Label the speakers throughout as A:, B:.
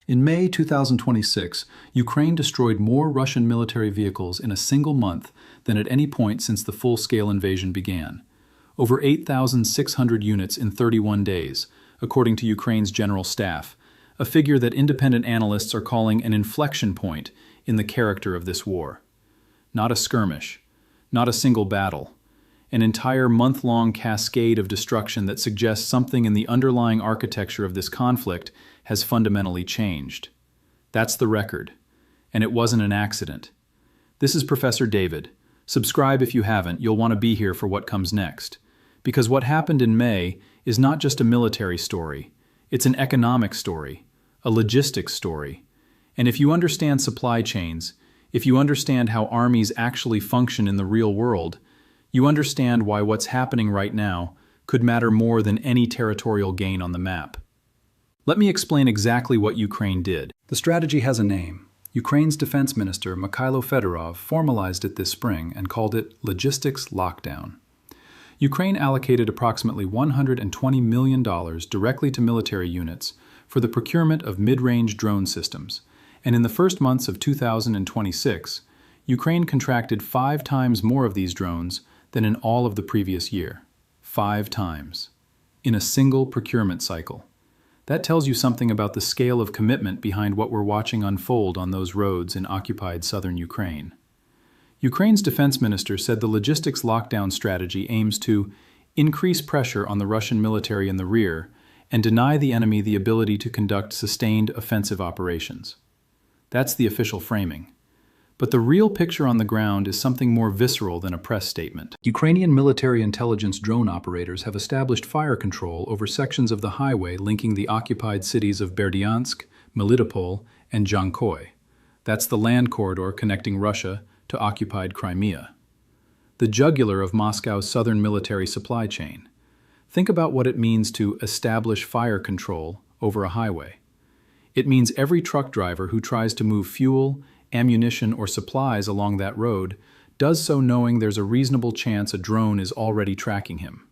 A: In May 2026, Ukraine destroyed more Russian military vehicles in a single month than at any point since the full-scale invasion began. Over 8,600 units in 31 days, according to Ukraine's general staff, a figure that independent analysts are calling an inflection point in the character of this war. Not a skirmish, not a single battle, an entire month-long cascade of destruction that suggests something in the underlying architecture of this conflict has fundamentally changed. That's the record, and it wasn't an accident. This is Professor David. Subscribe if you haven't, you'll want to be here for what comes next. Because what happened in May is not just a military story, it's an economic story, a logistics story. And if you understand supply chains, if you understand how armies actually function in the real world, you understand why what's happening right now could matter more than any territorial gain on the map. Let me explain exactly what Ukraine did. The strategy has a name. Ukraine's defense minister, Mikhailo Fedorov, formalized it this spring and called it logistics lockdown. Ukraine allocated approximately $120 million directly to military units for the procurement of mid-range drone systems, and in the first months of 2026, Ukraine contracted 5 times more of these drones than in all of the previous year. 5 times. In a single procurement cycle. That tells you something about the scale of commitment behind what we're watching unfold on those roads in occupied southern Ukraine. Ukraine's defense minister said the logistics lockdown strategy aims to increase pressure on the Russian military in the rear and deny the enemy the ability to conduct sustained offensive operations. That's the official framing. But the real picture on the ground is something more visceral than a press statement. Ukrainian military intelligence drone operators have established fire control over sections of the highway linking the occupied cities of Berdyansk, Melitopol, and Jankoy. That's the land corridor connecting Russia to occupied Crimea. The jugular of Moscow's southern military supply chain. Think about what it means to establish fire control over a highway. It means every truck driver who tries to move fuel, ammunition, or supplies along that road does so knowing there's a reasonable chance a drone is already tracking him.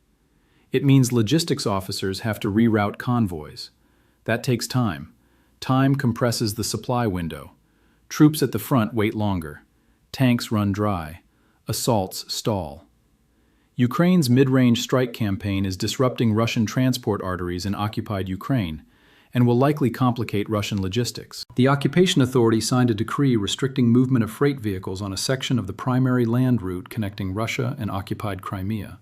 A: It means logistics officers have to reroute convoys. That takes time. Time compresses the supply window. Troops at the front wait longer. Tanks run dry. Assaults stall. Ukraine's mid-range strike campaign is disrupting Russian transport arteries in occupied Ukraine, and will likely complicate Russian logistics. The occupation authority signed a decree restricting movement of freight vehicles on a section of the primary land route connecting Russia and occupied Crimea,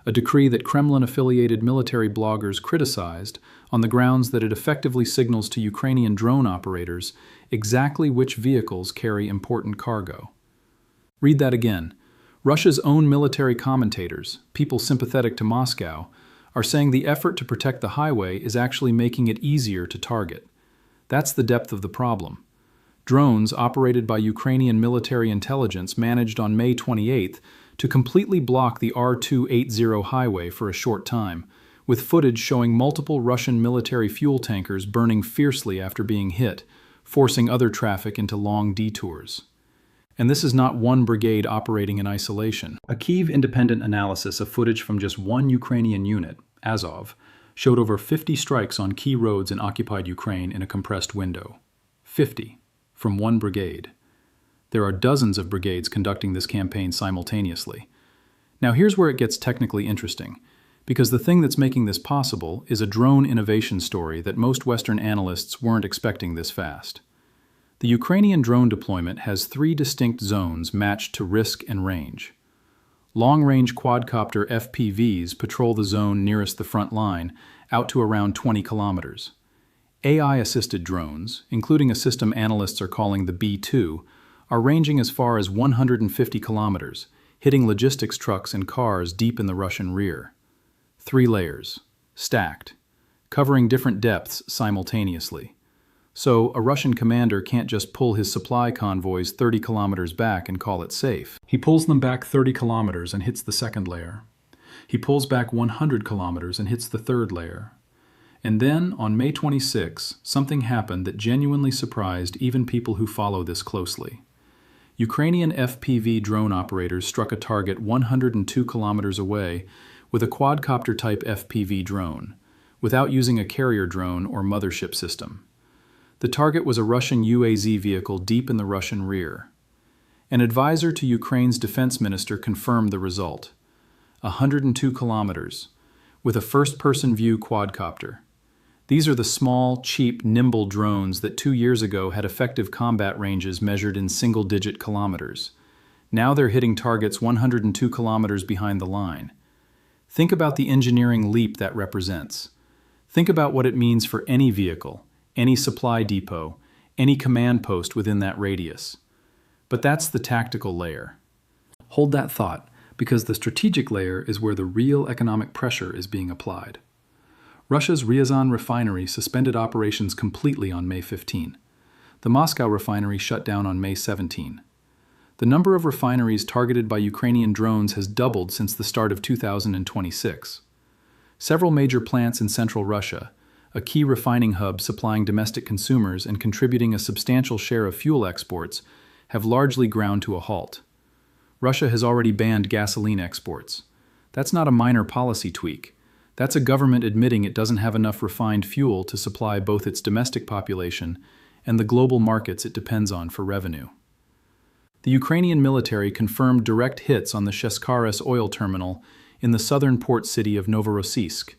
A: a decree that Kremlin-affiliated military bloggers criticized on the grounds that it effectively signals to Ukrainian drone operators exactly which vehicles carry important cargo. Read that again. Russia's own military commentators, people sympathetic to Moscow, are saying the effort to protect the highway is actually making it easier to target. That's the depth of the problem. Drones operated by Ukrainian military intelligence managed on May 28th to completely block the R280 highway for a short time, with footage showing multiple Russian military fuel tankers burning fiercely after being hit, forcing other traffic into long detours. And this is not one brigade operating in isolation. A Kyiv independent analysis of footage from just one Ukrainian unit, Azov, showed over 50 strikes on key roads in occupied Ukraine in a compressed window. 50, from one brigade. There are dozens of brigades conducting this campaign simultaneously. Now here's where it gets technically interesting, because the thing that's making this possible is a drone innovation story that most Western analysts weren't expecting this fast. The Ukrainian drone deployment has 3 distinct zones matched to risk and range. Long-range quadcopter FPVs patrol the zone nearest the front line, out to around 20 kilometers. AI-assisted drones, including a system analysts are calling the B2, are ranging as far as 150 kilometers, hitting logistics trucks and cars deep in the Russian rear. 3 layers, stacked, covering different depths simultaneously. So a Russian commander can't just pull his supply convoys 30 kilometers back and call it safe. He pulls them back 30 kilometers and hits the second layer. He pulls back 100 kilometers and hits the third layer. And then, on May 26, something happened that genuinely surprised even people who follow this closely. Ukrainian FPV drone operators struck a target 102 kilometers away with a quadcopter-type FPV drone, without using a carrier drone or mothership system. The target was a Russian UAZ vehicle deep in the Russian rear. An advisor to Ukraine's defense minister confirmed the result. 102 kilometers, with a first-person view quadcopter. These are the small, cheap, nimble drones that 2 years ago had effective combat ranges measured in single-digit kilometers. Now they're hitting targets 102 kilometers behind the line. Think about the engineering leap that represents. Think about what it means for any vehicle, any supply depot, any command post within that radius. But that's the tactical layer. Hold that thought, because the strategic layer is where the real economic pressure is being applied. Russia's Ryazan refinery suspended operations completely on May 15. The Moscow refinery shut down on May 17. The number of refineries targeted by Ukrainian drones has doubled since the start of 2026. Several major plants in central Russia, a key refining hub supplying domestic consumers and contributing a substantial share of fuel exports, have largely ground to a halt. Russia has already banned gasoline exports. That's not a minor policy tweak. That's a government admitting it doesn't have enough refined fuel to supply both its domestic population and the global markets it depends on for revenue. The Ukrainian military confirmed direct hits on the Sheskharas oil terminal in the southern port city of Novorossiysk,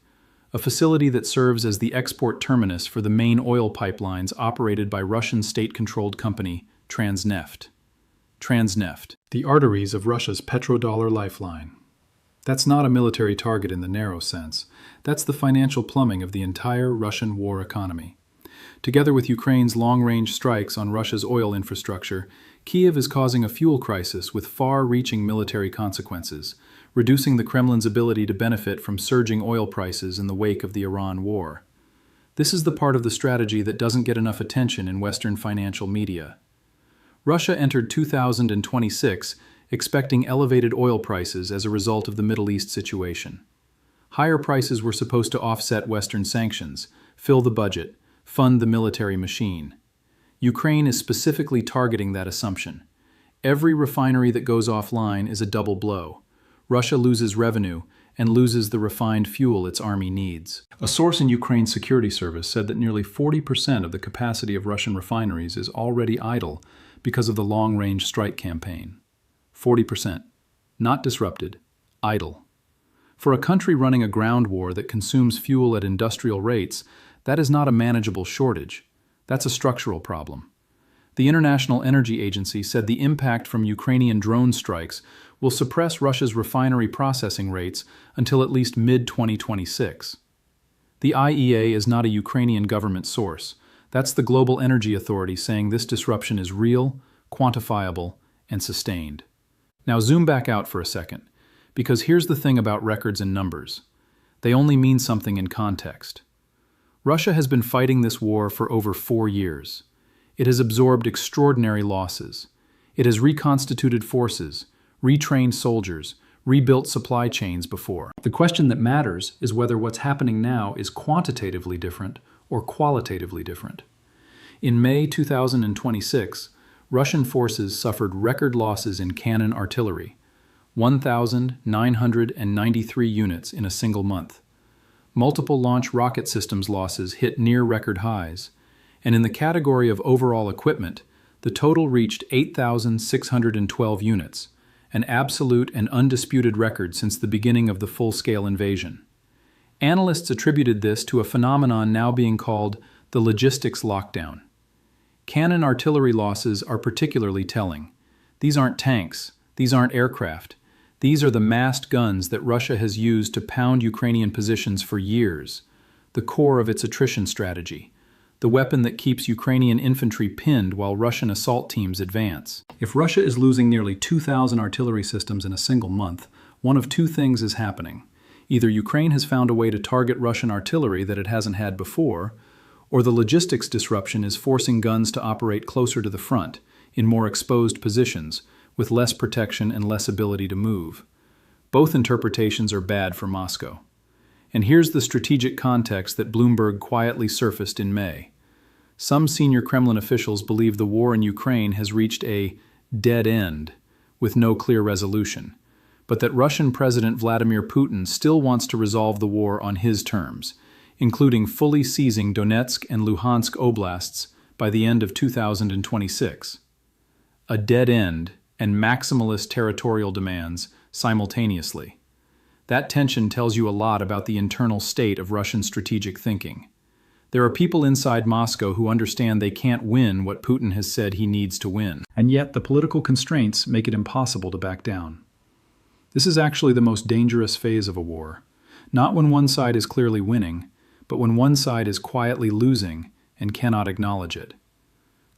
A: a facility that serves as the export terminus for the main oil pipelines operated by Russian state-controlled company Transneft. Transneft, the arteries of Russia's petrodollar lifeline. That's not a military target in the narrow sense. That's the financial plumbing of the entire Russian war economy. Together with Ukraine's long-range strikes on Russia's oil infrastructure, Kyiv is causing a fuel crisis with far-reaching military consequences, reducing the Kremlin's ability to benefit from surging oil prices in the wake of the Iran war. This is the part of the strategy that doesn't get enough attention in Western financial media. Russia entered 2026 expecting elevated oil prices as a result of the Middle East situation. Higher prices were supposed to offset Western sanctions, fill the budget, fund the military machine. Ukraine is specifically targeting that assumption. Every refinery that goes offline is a double blow. Russia loses revenue and loses the refined fuel its army needs. A source in Ukraine's security service said that nearly 40% of the capacity of Russian refineries is already idle because of the long-range strike campaign. 40%. Not disrupted, idle. For a country running a ground war that consumes fuel at industrial rates, that is not a manageable shortage. That's a structural problem. The International Energy Agency said the impact from Ukrainian drone strikes will suppress Russia's refinery processing rates until at least mid-2026. The IEA is not a Ukrainian government source. That's the Global Energy Authority saying this disruption is real, quantifiable, and sustained. Now zoom back out for a second, because here's the thing about records and numbers. They only mean something in context. Russia has been fighting this war for over 4 years. It has absorbed extraordinary losses. It has reconstituted forces, retrained soldiers, rebuilt supply chains before. The question that matters is whether what's happening now is quantitatively different or qualitatively different. In May 2026, Russian forces suffered record losses in cannon artillery, 1,993 units in a single month. Multiple launch rocket systems losses hit near record highs, and in the category of overall equipment, the total reached 8,612 units, an absolute and undisputed record since the beginning of the full-scale invasion. Analysts attributed this to a phenomenon now being called the logistics lockdown. Cannon artillery losses are particularly telling. These aren't tanks, these aren't aircraft. These are the massed guns that Russia has used to pound Ukrainian positions for years, the core of its attrition strategy, the weapon that keeps Ukrainian infantry pinned while Russian assault teams advance. If Russia is losing nearly 2,000 artillery systems in a single month, one of two things is happening. Either Ukraine has found a way to target Russian artillery that it hasn't had before, or the logistics disruption is forcing guns to operate closer to the front, in more exposed positions, with less protection and less ability to move. Both interpretations are bad for Moscow. And here's the strategic context that Bloomberg quietly surfaced in May. Some senior Kremlin officials believe the war in Ukraine has reached a dead end, with no clear resolution, but that Russian President Vladimir Putin still wants to resolve the war on his terms, including fully seizing Donetsk and Luhansk oblasts by the end of 2026. A dead end and maximalist territorial demands simultaneously. That tension tells you a lot about the internal state of Russian strategic thinking. There are people inside Moscow who understand they can't win what Putin has said he needs to win, and yet the political constraints make it impossible to back down. This is actually the most dangerous phase of a war, not when one side is clearly winning, but when one side is quietly losing and cannot acknowledge it.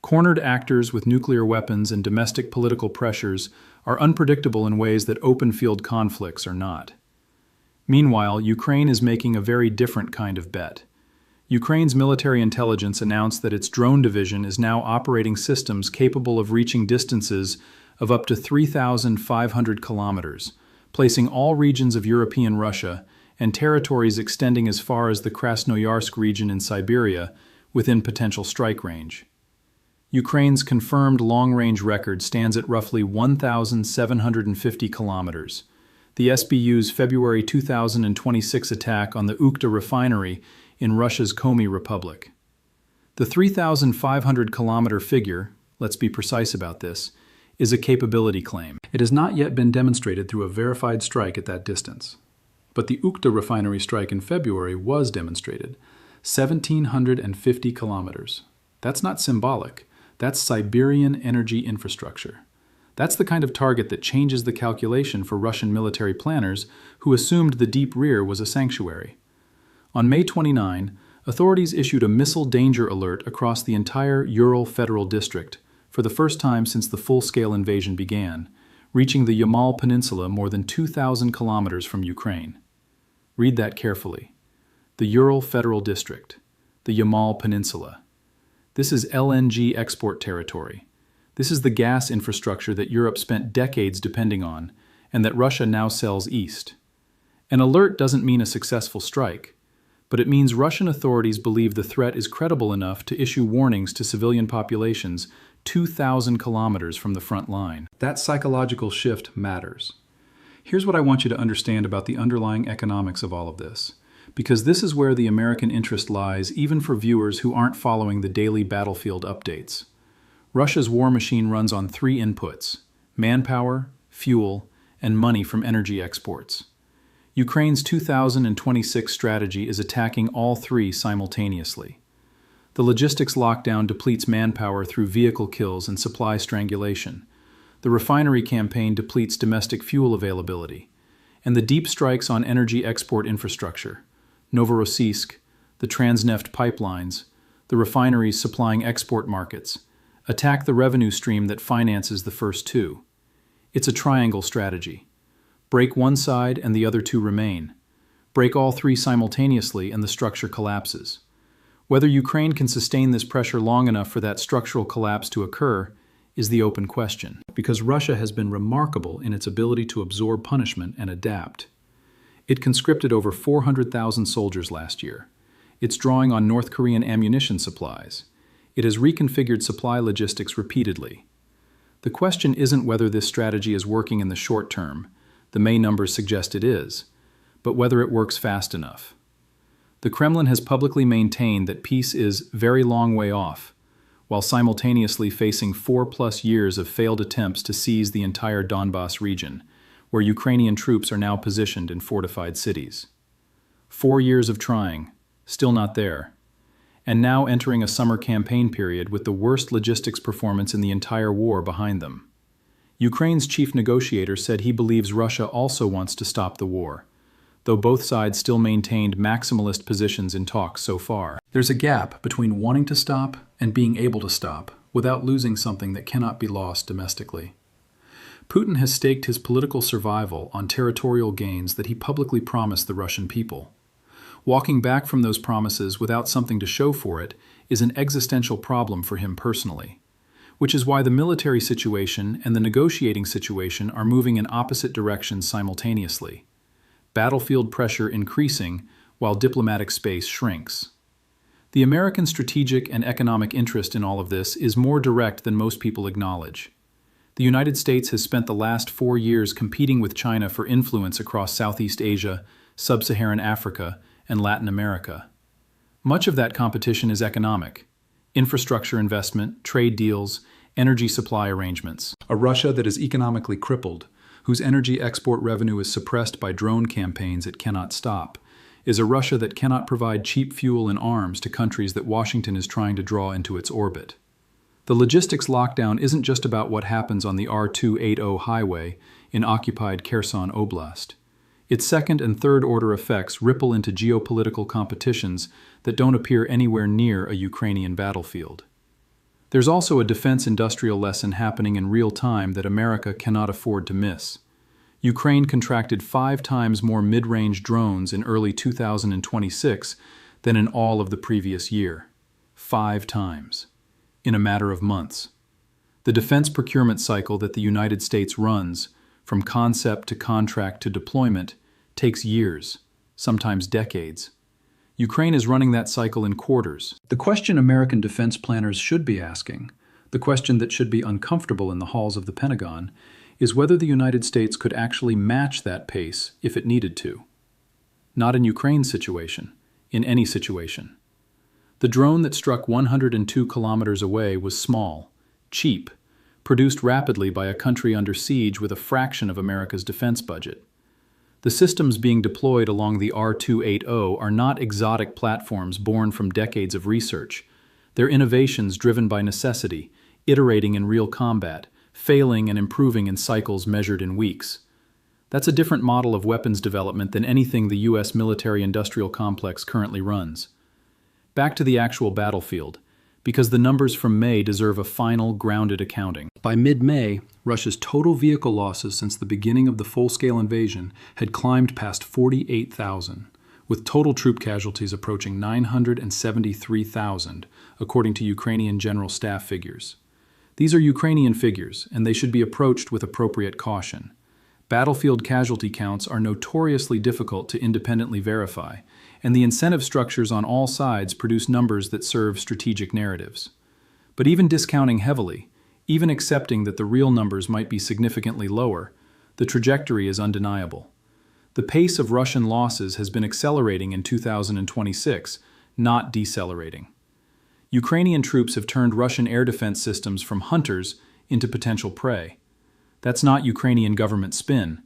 A: Cornered actors with nuclear weapons and domestic political pressures are unpredictable in ways that open-field conflicts are not. Meanwhile, Ukraine is making a very different kind of bet. Ukraine's military intelligence announced that its drone division is now operating systems capable of reaching distances of up to 3,500 kilometers, placing all regions of European Russia and territories extending as far as the Krasnoyarsk region in Siberia within potential strike range. Ukraine's confirmed long-range record stands at roughly 1,750 kilometers. The SBU's February 2026 attack on the Ukhta refinery in Russia's Komi Republic. The 3,500-kilometer figure, let's be precise about this, is a capability claim. It has not yet been demonstrated through a verified strike at that distance. But the Ukhta refinery strike in February was demonstrated, 1,750 kilometers. That's not symbolic. That's Siberian energy infrastructure. That's the kind of target that changes the calculation for Russian military planners who assumed the deep rear was a sanctuary. On May 29, authorities issued a missile danger alert across the entire Ural Federal District for the first time since the full-scale invasion began, reaching the Yamal Peninsula more than 2,000 kilometers from Ukraine. Read that carefully. The Ural Federal District, the Yamal Peninsula. This is LNG export territory. This is the gas infrastructure that Europe spent decades depending on, and that Russia now sells east. An alert doesn't mean a successful strike, but it means Russian authorities believe the threat is credible enough to issue warnings to civilian populations 2,000 kilometers from the front line. That psychological shift matters. Here's what I want you to understand about the underlying economics of all of this, because this is where the American interest lies, even for viewers who aren't following the daily battlefield updates. Russia's war machine runs on three inputs: manpower, fuel, and money from energy exports. Ukraine's 2026 strategy is attacking all three simultaneously. The logistics lockdown depletes manpower through vehicle kills and supply strangulation. The refinery campaign depletes domestic fuel availability. And the deep strikes on energy export infrastructure, Novorossiysk, the Transneft pipelines, the refineries supplying export markets, attack the revenue stream that finances the first two. It's a triangle strategy. Break one side and the other two remain. Break all three simultaneously and the structure collapses. Whether Ukraine can sustain this pressure long enough for that structural collapse to occur is the open question, because Russia has been remarkable in its ability to absorb punishment and adapt. It conscripted over 400,000 soldiers last year. It's drawing on North Korean ammunition supplies. It has reconfigured supply logistics repeatedly. The question isn't whether this strategy is working in the short term. The May numbers suggest it is, but whether it works fast enough. The Kremlin has publicly maintained that peace is very long way off, while simultaneously facing 4+ years of failed attempts to seize the entire Donbas region, where Ukrainian troops are now positioned in fortified cities. 4 years of trying, still not there, and now entering a summer campaign period with the worst logistics performance in the entire war behind them. Ukraine's chief negotiator said he believes Russia also wants to stop the war, though both sides still maintained maximalist positions in talks so far. There's a gap between wanting to stop and being able to stop without losing something that cannot be lost domestically. Putin has staked his political survival on territorial gains that he publicly promised the Russian people. Walking back from those promises without something to show for it is an existential problem for him personally, which is why the military situation and the negotiating situation are moving in opposite directions simultaneously. Battlefield pressure increasing while diplomatic space shrinks. The American strategic and economic interest in all of this is more direct than most people acknowledge. The United States has spent the last 4 years competing with China for influence across Southeast Asia, Sub-Saharan Africa, and Latin America. Much of that competition is economic. infrastructure investment, trade deals, energy supply arrangements. A Russia that is economically crippled, whose energy export revenue is suppressed by drone campaigns it cannot stop, is a Russia that cannot provide cheap fuel and arms to countries that Washington is trying to draw into its orbit. The logistics lockdown isn't just about what happens on the R-280 highway in occupied Kherson Oblast. Its second and third order effects ripple into geopolitical competitions that don't appear anywhere near a Ukrainian battlefield. There's also a defense industrial lesson happening in real time that America cannot afford to miss. Ukraine contracted 5 times more mid-range drones in early 2026 than in all of the previous year. 5 times. In a matter of months. The defense procurement cycle that the United States runs, from concept to contract to deployment, takes years, sometimes decades. Ukraine is running that cycle in quarters. The question American defense planners should be asking, the question that should be uncomfortable in the halls of the Pentagon, is whether the United States could actually match that pace if it needed to. Not in Ukraine's situation, in any situation. The drone that struck 102 kilometers away was small, cheap, produced rapidly by a country under siege with a fraction of America's defense budget. The systems being deployed along the R-280 are not exotic platforms born from decades of research. They're innovations driven by necessity, iterating in real combat, failing and improving in cycles measured in weeks. That's a different model of weapons development than anything the U.S. military-industrial complex currently runs. Back to the actual battlefield, because the numbers from May deserve a final, grounded accounting. By mid-May, Russia's total vehicle losses since the beginning of the full-scale invasion had climbed past 48,000, with total troop casualties approaching 973,000, according to Ukrainian General Staff figures. These are Ukrainian figures, and they should be approached with appropriate caution. Battlefield casualty counts are notoriously difficult to independently verify, and the incentive structures on all sides produce numbers that serve strategic narratives. But even discounting heavily, even accepting that the real numbers might be significantly lower, the trajectory is undeniable. The pace of Russian losses has been accelerating in 2026, not decelerating. Ukrainian troops have turned Russian air defense systems from hunters into potential prey. That's not Ukrainian government spin.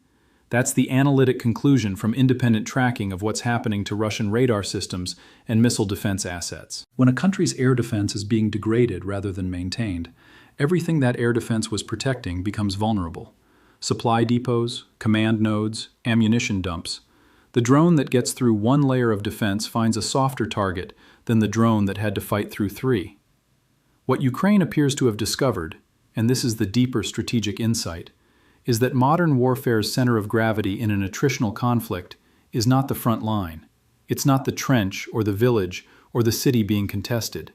A: That's the analytic conclusion from independent tracking of what's happening to Russian radar systems and missile defense assets. When a country's air defense is being degraded rather than maintained, everything that air defense was protecting becomes vulnerable. Supply depots, command nodes, ammunition dumps. The drone that gets through one layer of defense finds a softer target than the drone that had to fight through 3. What Ukraine appears to have discovered, and this is the deeper strategic insight, is that modern warfare's center of gravity in an attritional conflict is not the front line. It's not the trench or the village or the city being contested.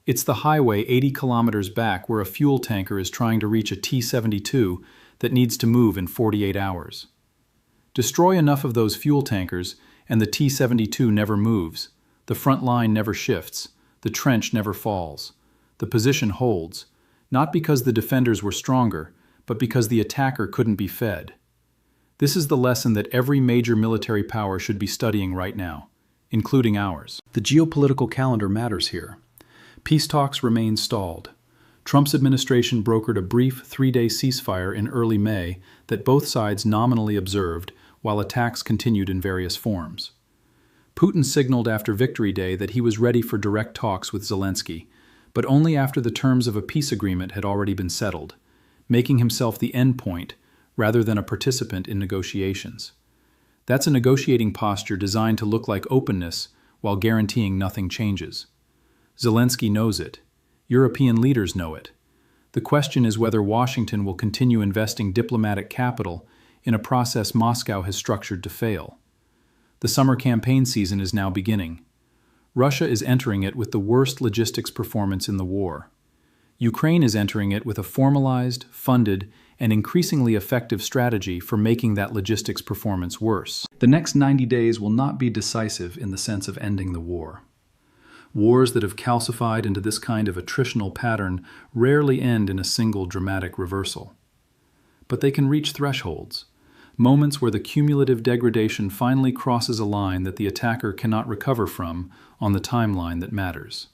A: It's the highway 80 kilometers back where a fuel tanker is trying to reach a T-72 that needs to move in 48 hours. Destroy enough of those fuel tankers and the T-72 never moves, the front line never shifts, the trench never falls. The position holds, not because the defenders were stronger, but because the attacker couldn't be fed. This is the lesson that every major military power should be studying right now, including ours. The geopolitical calendar matters here. Peace talks remain stalled. Trump's administration brokered a brief 3-day ceasefire in early May that both sides nominally observed while attacks continued in various forms. Putin signaled after Victory Day that he was ready for direct talks with Zelensky, but only after the terms of a peace agreement had already been settled, making himself the endpoint rather than a participant in negotiations. That's a negotiating posture designed to look like openness while guaranteeing nothing changes. Zelensky knows it. European leaders know it. The question is whether Washington will continue investing diplomatic capital in a process Moscow has structured to fail. The summer campaign season is now beginning. Russia is entering it with the worst logistics performance in the war. Ukraine is entering it with a formalized, funded, and increasingly effective strategy for making that logistics performance worse. The next 90 days will not be decisive in the sense of ending the war. Wars that have calcified into this kind of attritional pattern rarely end in a single dramatic reversal. But they can reach thresholds, moments where the cumulative degradation finally crosses a line that the attacker cannot recover from on the timeline that matters.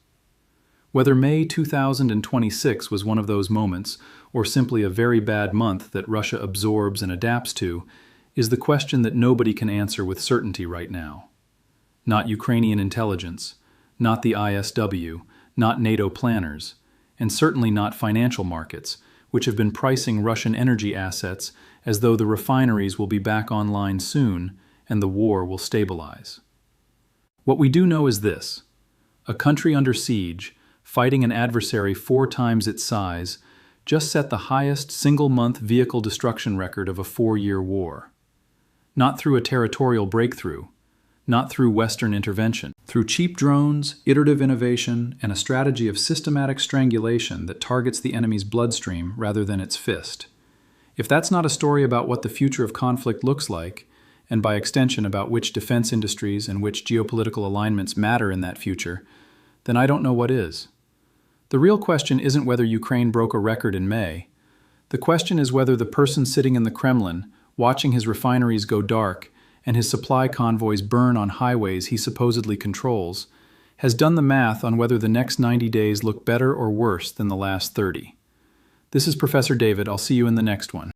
A: Whether May 2026 was one of those moments, or simply a very bad month that Russia absorbs and adapts to, is the question that nobody can answer with certainty right now. Not Ukrainian intelligence, not the ISW, not NATO planners, and certainly not financial markets, which have been pricing Russian energy assets as though the refineries will be back online soon and the war will stabilize. What we do know is this: a country under siege, fighting an adversary 4 times its size, just set the highest single-month vehicle destruction record of a 4-year war. Not through a territorial breakthrough, not through Western intervention, through cheap drones, iterative innovation, and a strategy of systematic strangulation that targets the enemy's bloodstream rather than its fist. If that's not a story about what the future of conflict looks like, and by extension about which defense industries and which geopolitical alignments matter in that future, then I don't know what is. The real question isn't whether Ukraine broke a record in May. The question is whether the person sitting in the Kremlin, watching his refineries go dark and his supply convoys burn on highways he supposedly controls, has done the math on whether the next 90 days look better or worse than the last 30. This is Professor David. I'll see you in the next one.